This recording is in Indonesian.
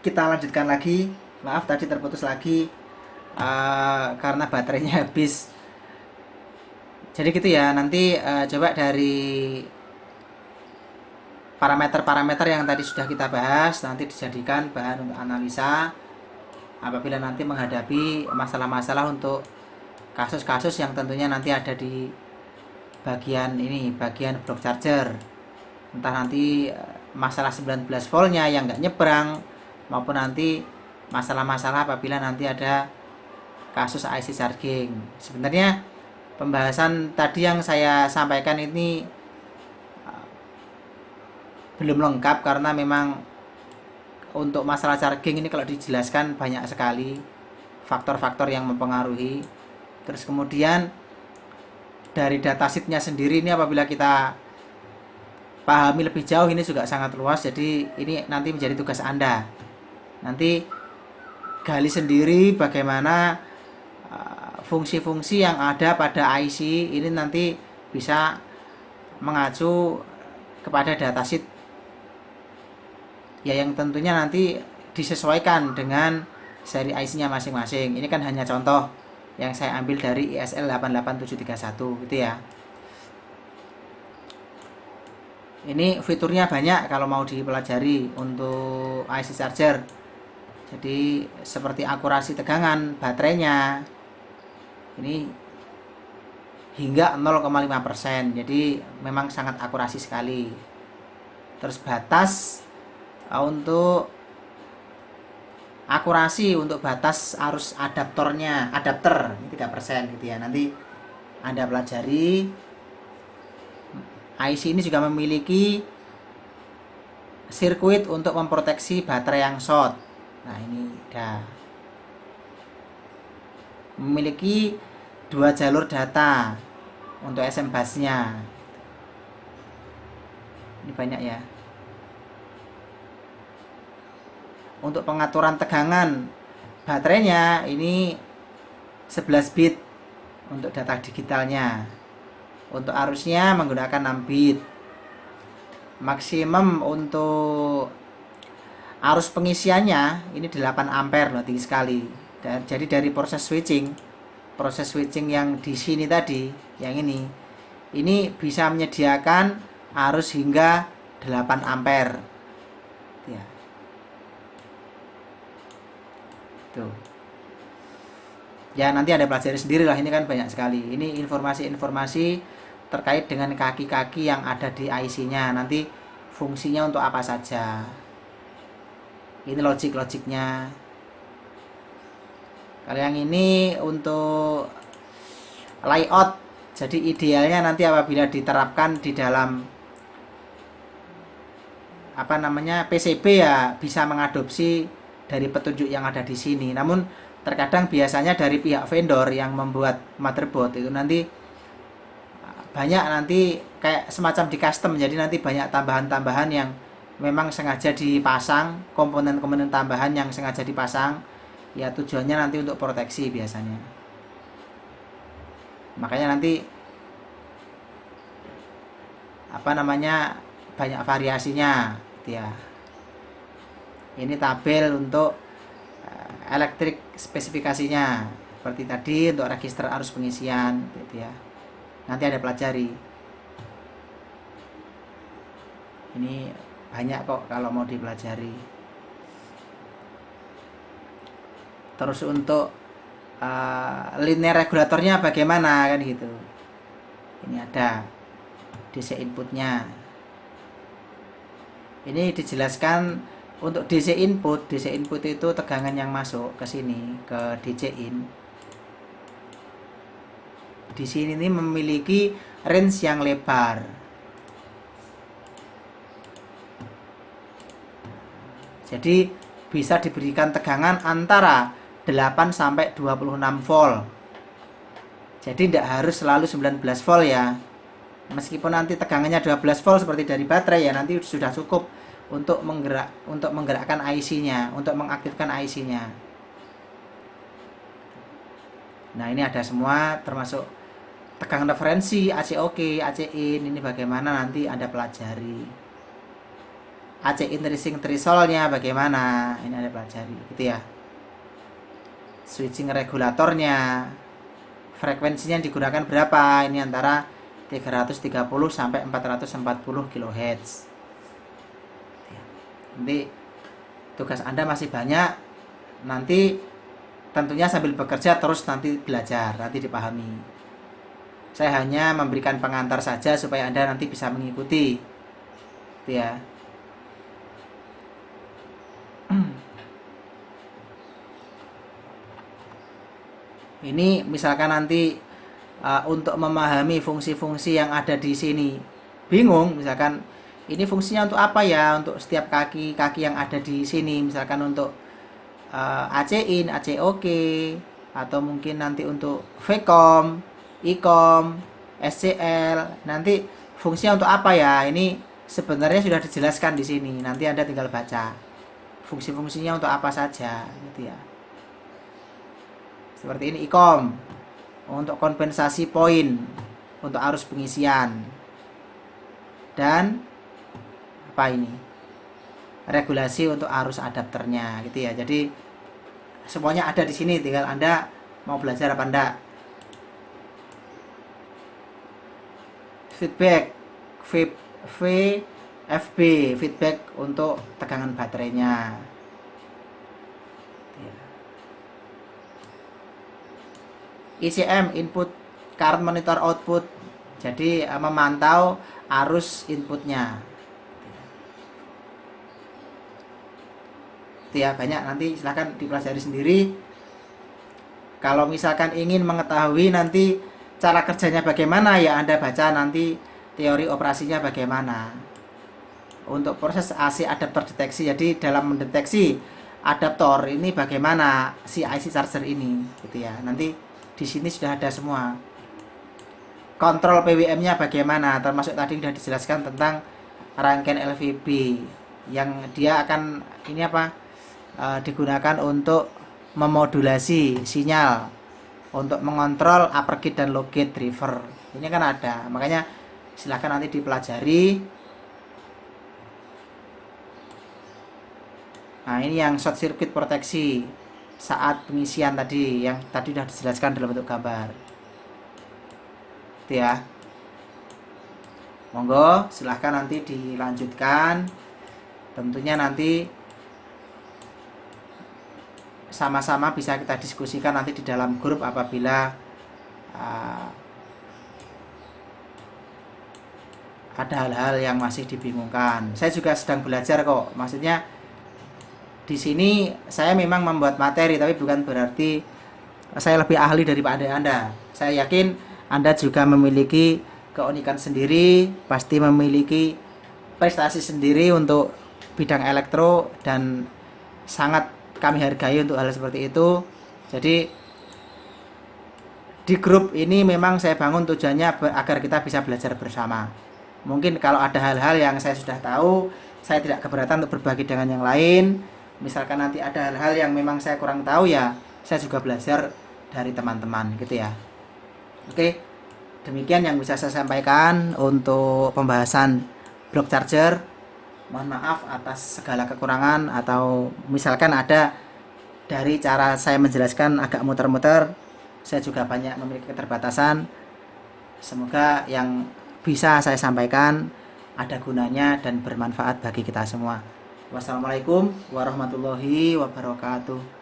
kita lanjutkan lagi. Maaf tadi terputus lagi karena baterainya habis. Jadi gitu ya, nanti coba dari parameter-parameter yang tadi sudah kita bahas nanti dijadikan bahan untuk analisa apabila nanti menghadapi masalah-masalah untuk kasus-kasus yang tentunya nanti ada di bagian ini, bagian block charger. Entah nanti masalah 19 voltnya yang nggak nyebrang, maupun nanti masalah-masalah apabila nanti ada kasus IC charging. Sebenarnya pembahasan tadi yang saya sampaikan ini belum lengkap karena memang untuk masalah charging ini kalau dijelaskan banyak sekali faktor-faktor yang mempengaruhi. Terus kemudian dari datasheetnya sendiri ini apabila kita pahami lebih jauh ini juga sangat luas. Jadi ini nanti menjadi tugas Anda. Nanti gali sendiri bagaimana fungsi-fungsi yang ada pada IC ini nanti bisa mengacu kepada datasheet ya yang tentunya nanti disesuaikan dengan seri IC-nya masing-masing. Ini kan hanya contoh yang saya ambil dari ISL 88731 gitu ya. Ini fiturnya banyak kalau mau dipelajari untuk IC charger. Jadi seperti akurasi tegangan baterainya ini hingga 0,5%. Jadi memang sangat akurasi sekali. Terus batas untuk akurasi untuk batas arus adapter ini 3% gitu ya. Nanti Anda pelajari. IC ini juga memiliki sirkuit untuk memproteksi baterai yang short. Nah, ini dah memiliki 2 jalur data untuk SM busnya. Ini banyak ya. Untuk pengaturan tegangan baterainya ini 11 bit untuk data digitalnya. Untuk arusnya menggunakan 6 bit. Maksimum untuk arus pengisiannya ini 8 ampere loh, tinggi sekali. Dan jadi dari proses switching yang di sini tadi, yang ini bisa menyediakan arus hingga 8 ampere. Ya. Tuh. Ya nanti Anda pelajari sendiri lah, ini kan banyak sekali. Ini informasi-informasi terkait dengan kaki-kaki yang ada di IC-nya. Nanti fungsinya untuk apa saja. Ini logik-logiknya. Kalau yang ini untuk layout. Jadi idealnya nanti apabila diterapkan di dalam PCB ya bisa mengadopsi dari petunjuk yang ada di sini. Namun terkadang biasanya dari pihak vendor yang membuat motherboard itu nanti banyak nanti kayak semacam di custom. Jadi nanti banyak tambahan-tambahan yang memang sengaja dipasang, komponen-komponen tambahan yang sengaja dipasang. Ya tujuannya nanti untuk proteksi biasanya. Makanya nanti banyak variasinya gitu ya. Ini tabel untuk elektrik spesifikasinya seperti tadi untuk register arus pengisian gitu ya. Nanti ada pelajari. Ini banyak kok kalau mau dipelajari. Terus untuk linear regulatornya bagaimana kan gitu. Ini ada DC inputnya. Ini dijelaskan untuk DC input itu tegangan yang masuk ke sini ke DC in. Di sini ini memiliki range yang lebar. Jadi bisa diberikan tegangan antara 8 sampai 26 volt. Jadi tidak harus selalu 19 volt ya. Meskipun nanti tegangannya 12 volt seperti dari baterai ya, nanti sudah cukup untuk menggerakkan IC-nya, untuk mengaktifkan IC-nya. Nah, ini ada semua termasuk tegangan referensi, AC OK, AC in, ini bagaimana nanti Anda pelajari. AC increasing thresholdnya bagaimana, ini ada pelajari gitu ya. Switching regulatornya, frekuensinya yang digunakan berapa, ini antara 330 sampai 440 kHz. Nanti tugas Anda masih banyak, nanti tentunya sambil bekerja terus nanti belajar, nanti dipahami. Saya hanya memberikan pengantar saja supaya Anda nanti bisa mengikuti gitu ya. Ini misalkan nanti untuk memahami fungsi-fungsi yang ada di sini bingung, misalkan ini fungsinya untuk apa ya, untuk setiap kaki-kaki yang ada di sini, misalkan untuk AC in, AC OK, atau mungkin nanti untuk VCOM, ICOM, SCL, nanti fungsinya untuk apa ya, ini sebenarnya sudah dijelaskan di sini, nanti Anda tinggal baca fungsi-fungsinya untuk apa saja gitu ya. Seperti ini ICOM untuk kompensasi poin untuk arus pengisian, dan apa ini, regulasi untuk arus adapternya gitu ya. Jadi semuanya ada di sini, tinggal Anda mau belajar apa enggak. Feedback VFB, feedback untuk tegangan baterainya. ICM, input current monitor output, jadi memantau arus inputnya. Itu ya, banyak, nanti silahkan dipelajari sendiri. Kalau misalkan ingin mengetahui nanti cara kerjanya bagaimana, ya Anda baca nanti teori operasinya bagaimana. Untuk proses AC adapter deteksi, jadi dalam mendeteksi adaptor ini bagaimana si IC charger ini gitu ya. Nanti di sini sudah ada semua. Kontrol PWM-nya bagaimana, termasuk tadi sudah dijelaskan tentang rangkaian LVB yang dia akan ini apa, digunakan untuk memodulasi sinyal untuk mengontrol upper gate dan low gate driver. Ini kan ada, makanya silahkan nanti dipelajari. Nah, ini yang short circuit proteksi saat pengisian tadi, yang tadi sudah dijelaskan dalam bentuk gambar itu ya. Monggo silahkan nanti dilanjutkan, tentunya nanti sama-sama bisa kita diskusikan nanti di dalam grup apabila ada hal-hal yang masih dibingungkan. Saya juga sedang belajar kok, maksudnya di sini saya memang membuat materi, tapi bukan berarti saya lebih ahli daripada Anda. Saya yakin Anda juga memiliki keunikan sendiri, pasti memiliki prestasi sendiri untuk bidang elektro, dan sangat kami hargai untuk hal seperti itu. Jadi di grup ini memang saya bangun tujuannya agar kita bisa belajar bersama. Mungkin kalau ada hal-hal yang saya sudah tahu, saya tidak keberatan untuk berbagi dengan yang lain. Misalkan nanti ada hal-hal yang memang saya kurang tahu, ya saya juga belajar dari teman-teman gitu ya. Oke, demikian yang bisa saya sampaikan untuk pembahasan block charger. Mohon maaf atas segala kekurangan, atau misalkan ada dari cara saya menjelaskan agak muter-muter, saya juga banyak memiliki keterbatasan. Semoga yang bisa saya sampaikan ada gunanya dan bermanfaat bagi kita semua. Wassalamualaikum warahmatullahi wabarakatuh.